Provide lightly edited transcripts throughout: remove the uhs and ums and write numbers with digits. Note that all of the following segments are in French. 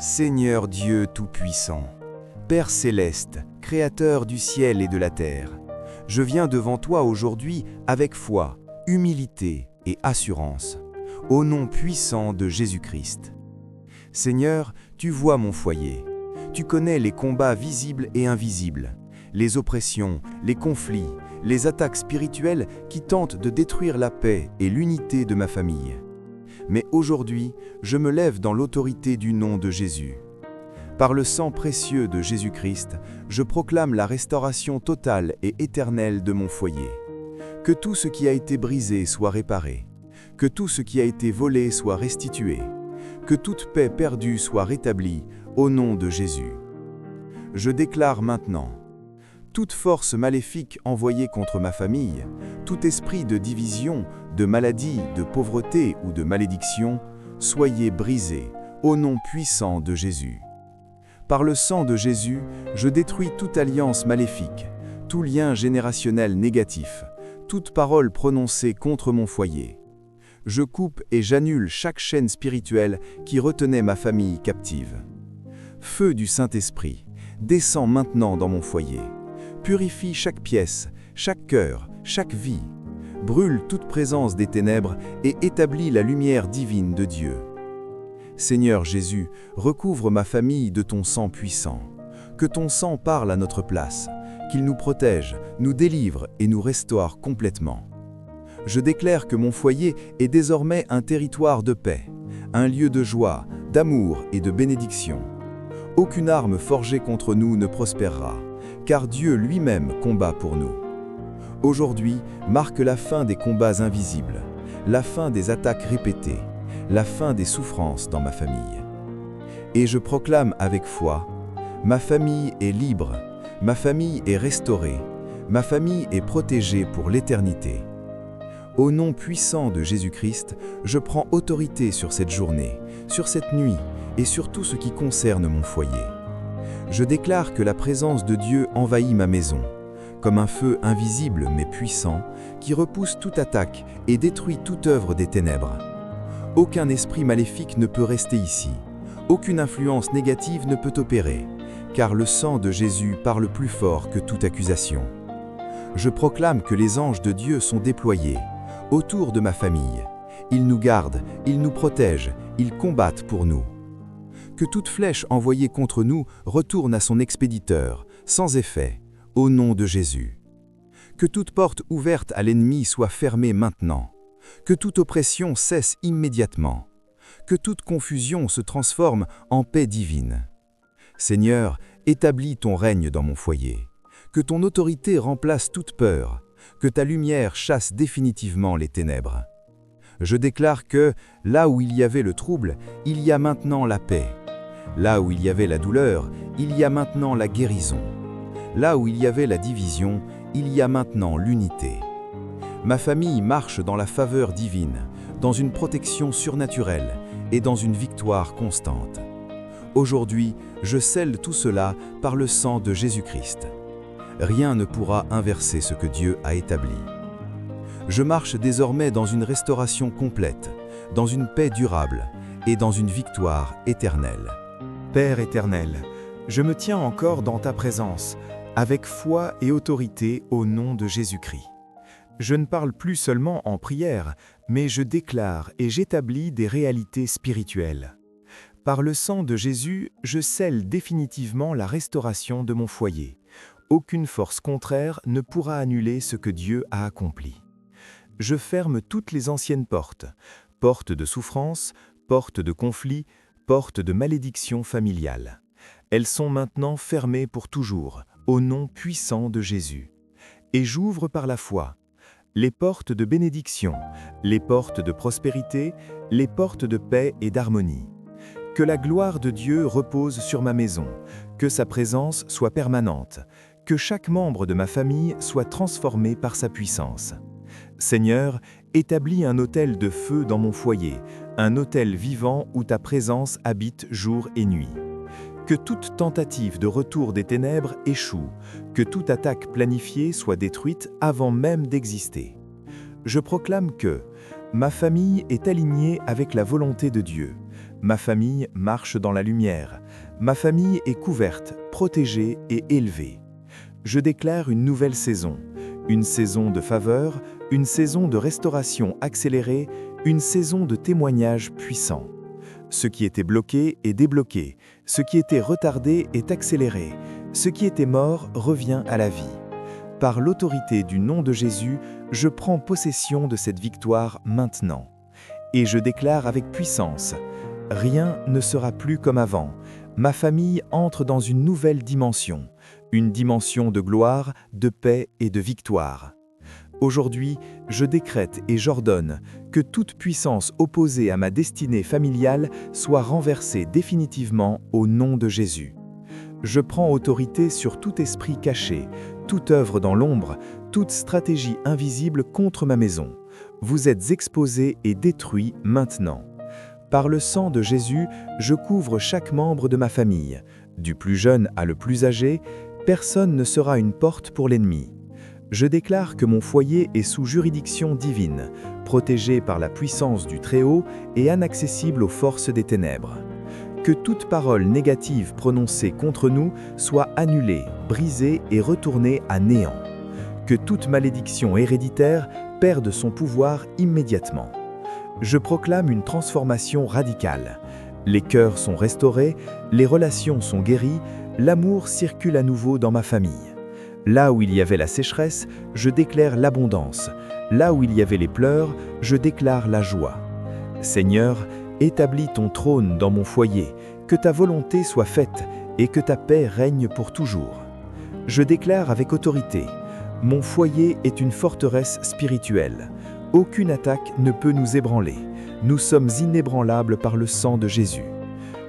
Seigneur Dieu Tout-Puissant, Père Céleste, Créateur du ciel et de la terre, je viens devant toi aujourd'hui avec foi, humilité et assurance, au nom puissant de Jésus-Christ. Seigneur, tu vois mon foyer, tu connais les combats visibles et invisibles, les oppressions, les conflits, les attaques spirituelles qui tentent de détruire la paix et l'unité de ma famille. Mais aujourd'hui, je me lève dans l'autorité du nom de Jésus. Par le sang précieux de Jésus-Christ, je proclame la restauration totale et éternelle de mon foyer. Que tout ce qui a été brisé soit réparé, que tout ce qui a été volé soit restitué, que toute paix perdue soit rétablie au nom de Jésus. Je déclare maintenant: toute force maléfique envoyée contre ma famille, tout esprit de division, de maladie, de pauvreté ou de malédiction, soyez brisés au nom puissant de Jésus. Par le sang de Jésus, je détruis toute alliance maléfique, tout lien générationnel négatif, toute parole prononcée contre mon foyer. Je coupe et j'annule chaque chaîne spirituelle qui retenait ma famille captive. Feu du Saint-Esprit, descends maintenant dans mon foyer. Purifie chaque pièce, chaque cœur, chaque vie. Brûle toute présence des ténèbres et établis la lumière divine de Dieu. Seigneur Jésus, recouvre ma famille de ton sang puissant. Que ton sang parle à notre place, qu'il nous protège, nous délivre et nous restaure complètement. Je déclare que mon foyer est désormais un territoire de paix, un lieu de joie, d'amour et de bénédiction. Aucune arme forgée contre nous ne prospérera, car Dieu lui-même combat pour nous. Aujourd'hui marque la fin des combats invisibles, la fin des attaques répétées, la fin des souffrances dans ma famille. Et je proclame avec foi: ma famille est libre, ma famille est restaurée, ma famille est protégée pour l'éternité. Au nom puissant de Jésus-Christ, je prends autorité sur cette journée, sur cette nuit et sur tout ce qui concerne mon foyer. Je déclare que la présence de Dieu envahit ma maison, comme un feu invisible mais puissant, qui repousse toute attaque et détruit toute œuvre des ténèbres. Aucun esprit maléfique ne peut rester ici, aucune influence négative ne peut opérer, car le sang de Jésus parle plus fort que toute accusation. Je proclame que les anges de Dieu sont déployés autour de ma famille. Ils nous gardent, ils nous protègent, ils combattent pour nous. Que toute flèche envoyée contre nous retourne à son expéditeur, sans effet, au nom de Jésus. Que toute porte ouverte à l'ennemi soit fermée maintenant. Que toute oppression cesse immédiatement. Que toute confusion se transforme en paix divine. Seigneur, établis ton règne dans mon foyer. Que ton autorité remplace toute peur. Que ta lumière chasse définitivement les ténèbres. Je déclare que, là où il y avait le trouble, il y a maintenant la paix. Là où il y avait la douleur, il y a maintenant la guérison. Là où il y avait la division, il y a maintenant l'unité. Ma famille marche dans la faveur divine, dans une protection surnaturelle et dans une victoire constante. Aujourd'hui, je scelle tout cela par le sang de Jésus-Christ. Rien ne pourra inverser ce que Dieu a établi. Je marche désormais dans une restauration complète, dans une paix durable et dans une victoire éternelle. Père éternel, je me tiens encore dans ta présence, avec foi et autorité au nom de Jésus-Christ. Je ne parle plus seulement en prière, mais je déclare et j'établis des réalités spirituelles. Par le sang de Jésus, je scelle définitivement la restauration de mon foyer. Aucune force contraire ne pourra annuler ce que Dieu a accompli. Je ferme toutes les anciennes portes, portes de souffrance, portes de conflit, portes de malédiction familiale. Elles sont maintenant fermées pour toujours, au nom puissant de Jésus. Et j'ouvre par la foi les portes de bénédiction, les portes de prospérité, les portes de paix et d'harmonie. Que la gloire de Dieu repose sur ma maison, que sa présence soit permanente, que chaque membre de ma famille soit transformé par sa puissance. Seigneur, établis un autel de feu dans mon foyer, un autel vivant où ta présence habite jour et nuit. Que toute tentative de retour des ténèbres échoue, que toute attaque planifiée soit détruite avant même d'exister. Je proclame que ma famille est alignée avec la volonté de Dieu. Ma famille marche dans la lumière. Ma famille est couverte, protégée et élevée. Je déclare une nouvelle saison. Une saison de faveur, une saison de restauration accélérée, une saison de témoignages puissants. Ce qui était bloqué est débloqué. Ce qui était retardé est accéléré. Ce qui était mort revient à la vie. Par l'autorité du nom de Jésus, je prends possession de cette victoire maintenant. Et je déclare avec puissance, rien ne sera plus comme avant. Ma famille entre dans une nouvelle dimension, une dimension de gloire, de paix et de victoire. Aujourd'hui, je décrète et j'ordonne que toute puissance opposée à ma destinée familiale soit renversée définitivement au nom de Jésus. Je prends autorité sur tout esprit caché, toute œuvre dans l'ombre, toute stratégie invisible contre ma maison. Vous êtes exposés et détruits maintenant. Par le sang de Jésus, je couvre chaque membre de ma famille. Du plus jeune à le plus âgé, personne ne sera une porte pour l'ennemi. Je déclare que mon foyer est sous juridiction divine, protégé par la puissance du Très-Haut et inaccessible aux forces des ténèbres. Que toute parole négative prononcée contre nous soit annulée, brisée et retournée à néant. Que toute malédiction héréditaire perde son pouvoir immédiatement. Je proclame une transformation radicale. Les cœurs sont restaurés, les relations sont guéries, l'amour circule à nouveau dans ma famille. Là où il y avait la sécheresse, je déclare l'abondance. Là où il y avait les pleurs, je déclare la joie. Seigneur, établis ton trône dans mon foyer, que ta volonté soit faite et que ta paix règne pour toujours. Je déclare avec autorité, mon foyer est une forteresse spirituelle. Aucune attaque ne peut nous ébranler. Nous sommes inébranlables par le sang de Jésus.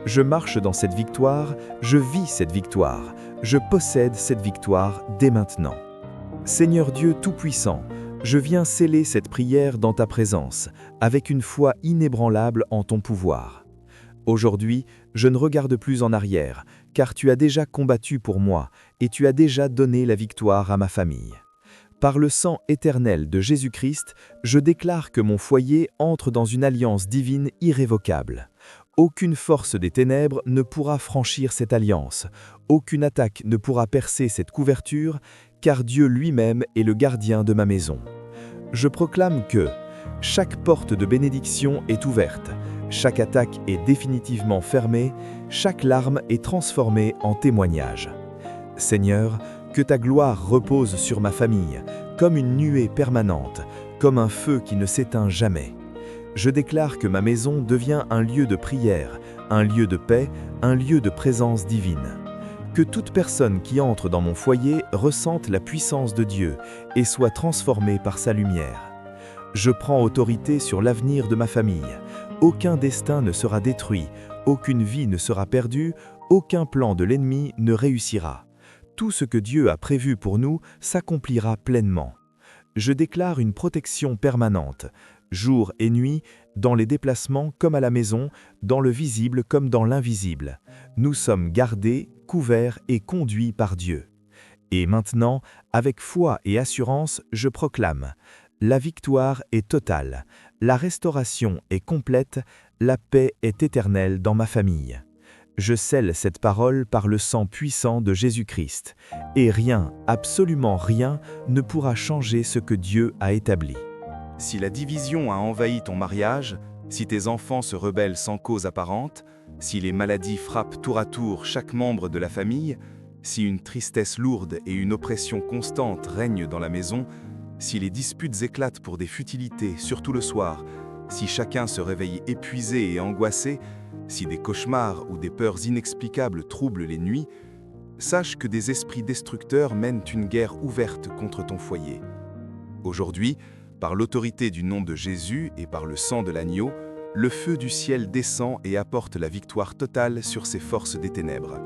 Je marche dans cette victoire, je vis cette victoire, je possède cette victoire dès maintenant. Seigneur Dieu Tout-Puissant, je viens sceller cette prière dans ta présence, avec une foi inébranlable en ton pouvoir. Aujourd'hui, je ne regarde plus en arrière, car tu as déjà combattu pour moi et tu as déjà donné la victoire à ma famille. Par le sang éternel de Jésus-Christ, je déclare que mon foyer entre dans une alliance divine irrévocable. Aucune force des ténèbres ne pourra franchir cette alliance. Aucune attaque ne pourra percer cette couverture, car Dieu lui-même est le gardien de ma maison. Je proclame que chaque porte de bénédiction est ouverte, chaque attaque est définitivement fermée, chaque larme est transformée en témoignage. Seigneur, que ta gloire repose sur ma famille, comme une nuée permanente, comme un feu qui ne s'éteint jamais. Je déclare que ma maison devient un lieu de prière, un lieu de paix, un lieu de présence divine. Que toute personne qui entre dans mon foyer ressente la puissance de Dieu et soit transformée par sa lumière. Je prends autorité sur l'avenir de ma famille. Aucun destin ne sera détruit, aucune vie ne sera perdue, aucun plan de l'ennemi ne réussira. Tout ce que Dieu a prévu pour nous s'accomplira pleinement. Je déclare une protection permanente, jour et nuit, dans les déplacements comme à la maison, dans le visible comme dans l'invisible. Nous sommes gardés, couverts et conduits par Dieu. Et maintenant, avec foi et assurance, je proclame: la victoire est totale, la restauration est complète, la paix est éternelle dans ma famille. Je scelle cette parole par le sang puissant de Jésus-Christ, et rien, absolument rien, ne pourra changer ce que Dieu a établi. Si la division a envahi ton mariage, si tes enfants se rebellent sans cause apparente, si les maladies frappent tour à tour chaque membre de la famille, si une tristesse lourde et une oppression constante règnent dans la maison, si les disputes éclatent pour des futilités, surtout le soir, si chacun se réveille épuisé et angoissé, si des cauchemars ou des peurs inexplicables troublent les nuits, sache que des esprits destructeurs mènent une guerre ouverte contre ton foyer. Aujourd'hui, par l'autorité du nom de Jésus et par le sang de l'agneau, le feu du ciel descend et apporte la victoire totale sur ces forces des ténèbres.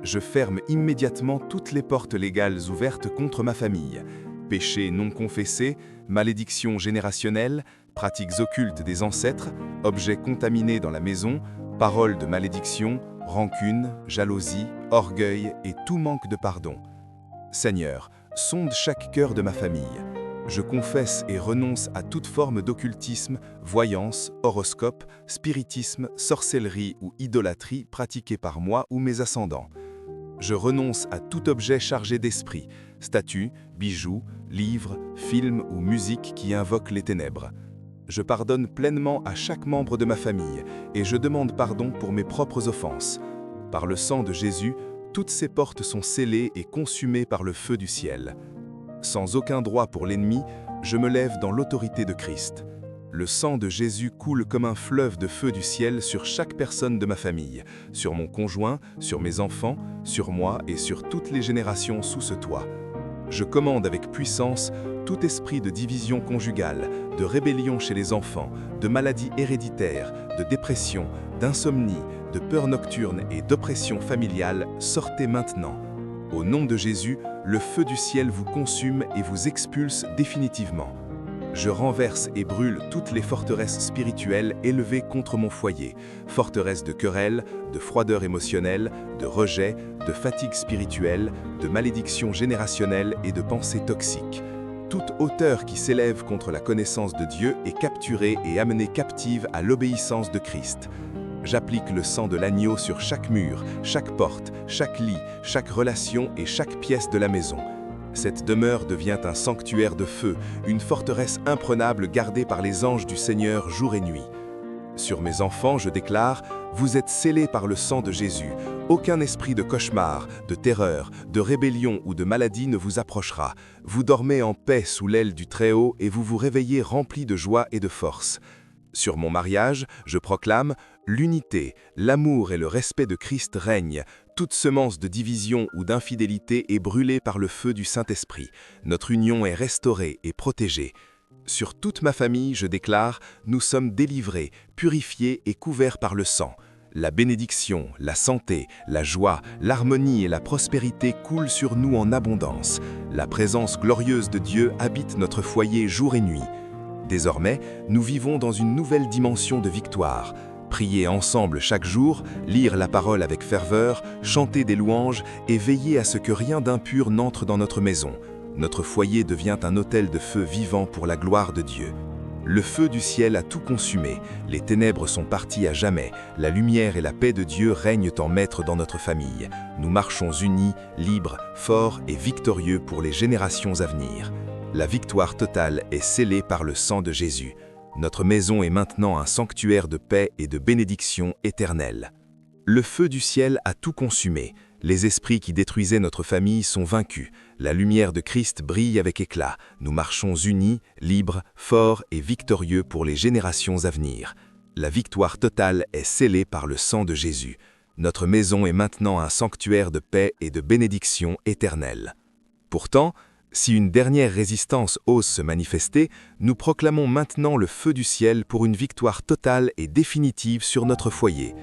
Je ferme immédiatement toutes les portes légales ouvertes contre ma famille. Péchés non confessés, malédictions générationnelles, pratiques occultes des ancêtres, objets contaminés dans la maison, paroles de malédiction, rancune, jalousie, orgueil et tout manque de pardon. Seigneur, sonde chaque cœur de ma famille. Je confesse et renonce à toute forme d'occultisme, voyance, horoscope, spiritisme, sorcellerie ou idolâtrie pratiquée par moi ou mes ascendants. Je renonce à tout objet chargé d'esprit, statues, bijoux, livres, films ou musique qui invoquent les ténèbres. Je pardonne pleinement à chaque membre de ma famille et je demande pardon pour mes propres offenses. Par le sang de Jésus, toutes ces portes sont scellées et consumées par le feu du ciel. Sans aucun droit pour l'ennemi, je me lève dans l'autorité de Christ. Le sang de Jésus coule comme un fleuve de feu du ciel sur chaque personne de ma famille, sur mon conjoint, sur mes enfants, sur moi et sur toutes les générations sous ce toit. Je commande avec puissance tout esprit de division conjugale, de rébellion chez les enfants, de maladies héréditaires, de dépression, d'insomnie, de peur nocturne et d'oppression familiale, sortez maintenant. Au nom de Jésus, le feu du ciel vous consume et vous expulse définitivement. Je renverse et brûle toutes les forteresses spirituelles élevées contre mon foyer, forteresses de querelles, de froideur émotionnelle, de rejet, de fatigue spirituelle, de malédiction générationnelle et de pensées toxiques. Toute hauteur qui s'élève contre la connaissance de Dieu est capturée et amenée captive à l'obéissance de Christ. J'applique le sang de l'agneau sur chaque mur, chaque porte, chaque lit, chaque relation et chaque pièce de la maison. Cette demeure devient un sanctuaire de feu, une forteresse imprenable gardée par les anges du Seigneur jour et nuit. Sur mes enfants, je déclare, vous êtes scellés par le sang de Jésus. Aucun esprit de cauchemar, de terreur, de rébellion ou de maladie ne vous approchera. Vous dormez en paix sous l'aile du Très-Haut et vous vous réveillez remplis de joie et de force. Sur mon mariage, je proclame, l'unité, l'amour et le respect de Christ règnent. Toute semence de division ou d'infidélité est brûlée par le feu du Saint-Esprit. Notre union est restaurée et protégée. Sur toute ma famille, je déclare, nous sommes délivrés, purifiés et couverts par le sang. La bénédiction, la santé, la joie, l'harmonie et la prospérité coulent sur nous en abondance. La présence glorieuse de Dieu habite notre foyer jour et nuit. Désormais, nous vivons dans une nouvelle dimension de victoire. Prier ensemble chaque jour, lire la parole avec ferveur, chanter des louanges et veiller à ce que rien d'impur n'entre dans notre maison. Notre foyer devient un autel de feu vivant pour la gloire de Dieu. Le feu du ciel a tout consumé, les ténèbres sont parties à jamais, la lumière et la paix de Dieu règnent en maître dans notre famille. Nous marchons unis, libres, forts et victorieux pour les générations à venir. La victoire totale est scellée par le sang de Jésus. Notre maison est maintenant un sanctuaire de paix et de bénédiction éternelle. Le feu du ciel a tout consumé. Les esprits qui détruisaient notre famille sont vaincus. La lumière de Christ brille avec éclat. Nous marchons unis, libres, forts et victorieux pour les générations à venir. La victoire totale est scellée par le sang de Jésus. Notre maison est maintenant un sanctuaire de paix et de bénédiction éternelle. Pourtant, si une dernière résistance ose se manifester, nous proclamons maintenant le feu du ciel pour une victoire totale et définitive sur notre foyer.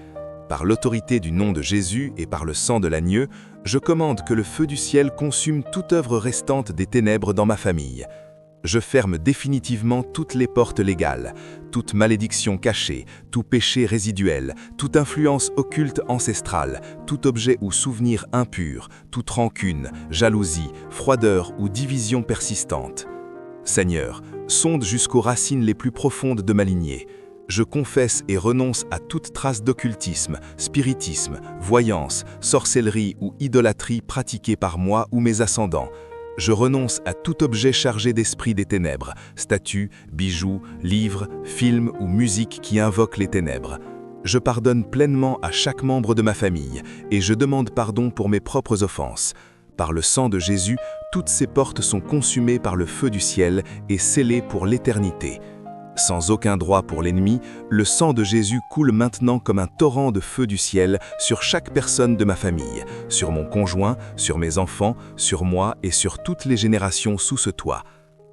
Par l'autorité du nom de Jésus et par le sang de l'agneau, je commande que le feu du ciel consume toute œuvre restante des ténèbres dans ma famille. Je ferme définitivement toutes les portes légales, toute malédiction cachée, tout péché résiduel, toute influence occulte ancestrale, tout objet ou souvenir impur, toute rancune, jalousie, froideur ou division persistante. Seigneur, sonde jusqu'aux racines les plus profondes de ma lignée. Je confesse et renonce à toute trace d'occultisme, spiritisme, voyance, sorcellerie ou idolâtrie pratiquée par moi ou mes ascendants. Je renonce à tout objet chargé d'esprit des ténèbres, statues, bijoux, livres, films ou musique qui invoquent les ténèbres. Je pardonne pleinement à chaque membre de ma famille et je demande pardon pour mes propres offenses. Par le sang de Jésus, toutes ces portes sont consumées par le feu du ciel et scellées pour l'éternité. Sans aucun droit pour l'ennemi, le sang de Jésus coule maintenant comme un torrent de feu du ciel sur chaque personne de ma famille, sur mon conjoint, sur mes enfants, sur moi et sur toutes les générations sous ce toit.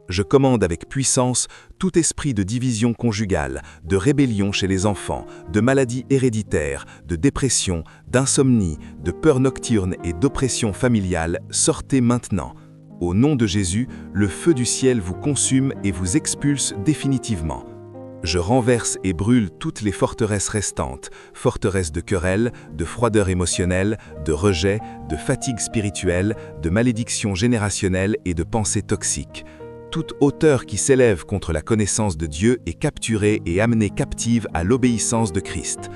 Je commande avec puissance tout esprit de division conjugale, de rébellion chez les enfants, de maladies héréditaires, de dépression, d'insomnie, de peur nocturne et d'oppression familiale, sortez maintenant. Au nom de Jésus, le feu du ciel vous consume et vous expulse définitivement. Je renverse et brûle toutes les forteresses restantes, forteresses de querelles, de froideur émotionnelle, de rejet, de fatigue spirituelle, de malédiction générationnelle et de pensées toxiques. toute hauteur qui s'élève contre la connaissance de Dieu est capturée et amenée captive à l'obéissance de Christ.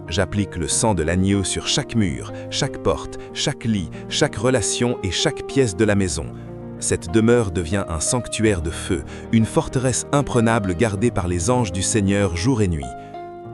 J'applique le sang de l'agneau sur chaque mur, chaque porte, chaque lit, chaque relation et chaque pièce de la maison. Cette demeure devient un sanctuaire de feu, une forteresse imprenable gardée par les anges du Seigneur jour et nuit.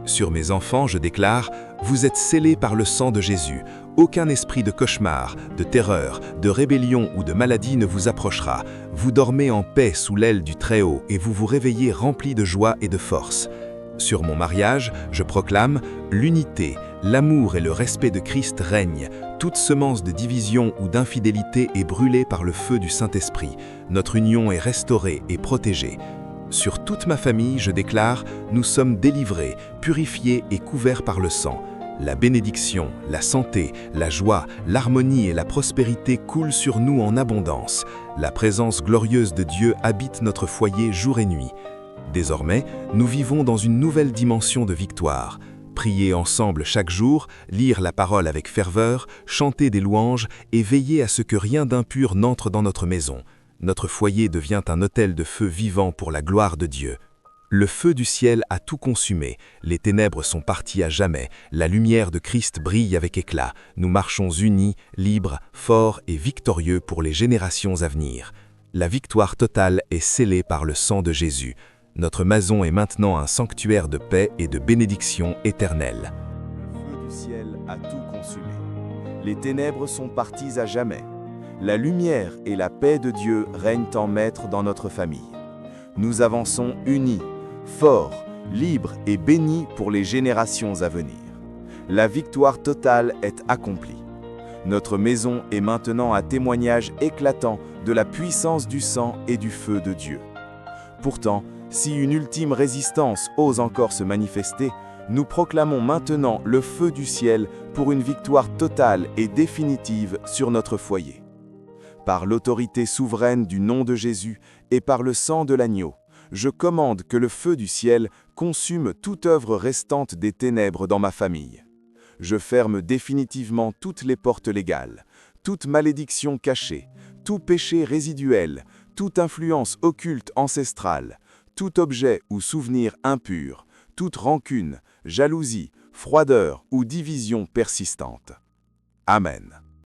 Sur mes enfants, je déclare, vous êtes scellés par le sang de Jésus. Aucun esprit de cauchemar, de terreur, de rébellion ou de maladie ne vous approchera. Vous dormez en paix sous l'aile du Très-Haut et vous vous réveillez remplis de joie et de force. Sur mon mariage, je proclame, l'unité, l'amour et le respect de Christ règnent. Toute semence de division ou d'infidélité est brûlée par le feu du Saint-Esprit. Notre union est restaurée et protégée. Sur toute ma famille, je déclare, nous sommes délivrés, purifiés et couverts par le sang. La bénédiction, la santé, la joie, l'harmonie et la prospérité coulent sur nous en abondance. La présence glorieuse de Dieu habite notre foyer jour et nuit. Désormais, nous vivons dans une nouvelle dimension de victoire. Prier ensemble chaque jour, lire la parole avec ferveur, chanter des louanges et veiller à ce que rien d'impur n'entre dans notre maison. Notre foyer devient un autel de feu vivant pour la gloire de Dieu. Le feu du ciel a tout consumé, les ténèbres sont parties à jamais, la lumière de Christ brille avec éclat, nous marchons unis, libres, forts et victorieux pour les générations à venir. La victoire totale est scellée par le sang de Jésus. Notre maison est maintenant un sanctuaire de paix et de bénédiction éternelle. Le feu du ciel a tout consumé. Les ténèbres sont parties à jamais. La lumière et la paix de Dieu règnent en maître dans notre famille. Nous avançons unis, forts, libres et bénis pour les générations à venir. La victoire totale est accomplie. Notre maison est maintenant un témoignage éclatant de la puissance du sang et du feu de Dieu. Pourtant, si une ultime résistance ose encore se manifester, nous proclamons maintenant le feu du ciel pour une victoire totale et définitive sur notre foyer. Par l'autorité souveraine du nom de Jésus et par le sang de l'agneau, je commande que le feu du ciel consume toute œuvre restante des ténèbres dans ma famille. Je ferme définitivement toutes les portes légales, toute malédiction cachée, tout péché résiduel, toute influence occulte ancestrale, tout objet ou souvenir impur, toute rancune, jalousie, froideur ou division persistante. Amen.